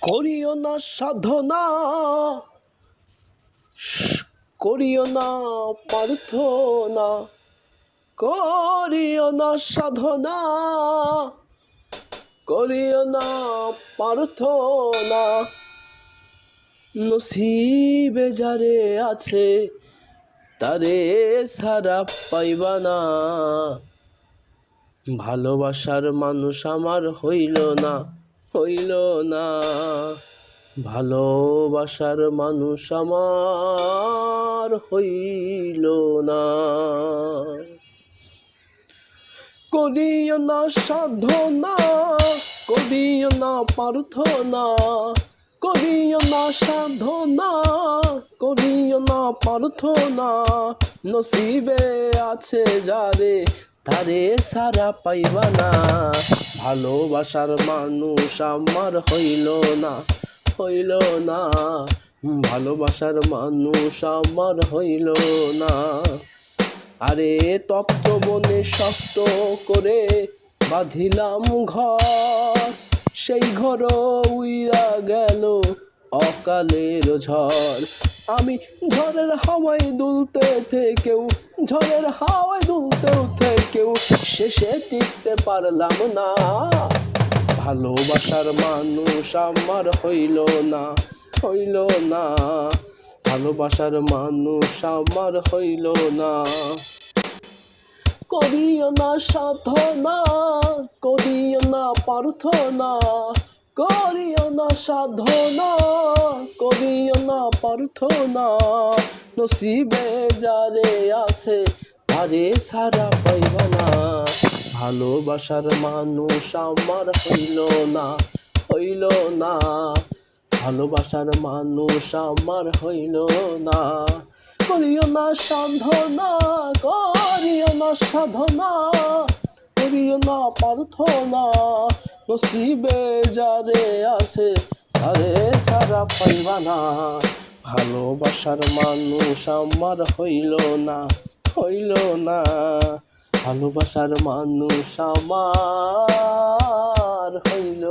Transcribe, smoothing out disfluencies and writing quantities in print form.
করিও না সাধনা, করিও না প্রার্থনা, করিও না সাধনা, করিও না প্রার্থনা। নসিবে যারে আছে তারে সারা পাইবা না। ভালোবাসার মানুষ আমার হইল না, হইল না। ভালোবাসার মানুষ আমার হইল না। করিও না সাধনা, করিও না প্রার্থনা, করিও না সাধনা, করিও না প্রার্থনা। নসিবে আছে যারে তারে সারা পাইবা না। ভালোবাসার মানুষ আমার হইল না, হইল না। ভালোবাসার মানুষ আমার হইল না। আরে তপ্ত বনে শক্ত করে বাঁধিলাম ঘর, সেই ঘর উইরা গেল অকালের ঝড়। আমি ঝড়ের হাওয়ায় দুলতে থেকেও, ঝড়ের হাওয়ায় দুলতেও থেকেও শেষে টিকতে পারলাম না। ভালোবাসার মানুষ আমার হইল না, হইল না। ভালোবাসার মানুষ আমার হইল না। করিও না সাধনা, করিও না প্রার্থনা, করিও না সাধনা, করিও না প্রার্থনা। নসিবে যারে আছে তারে সারা পাইবা না। ভালোবাসার মানুষ আমার হইল না, হইল না। ভালোবাসার মানুষ আমার হইল না। করিও না সাধনা, করিও না সাধনা, করিও না প্রার্থনা। নসিবে যারে আছে তারে সারা পাইবা না। ভালোবাসার মানুষ আমার হইল না, হইল না। ভালোবাসার মানুষ আমার হইল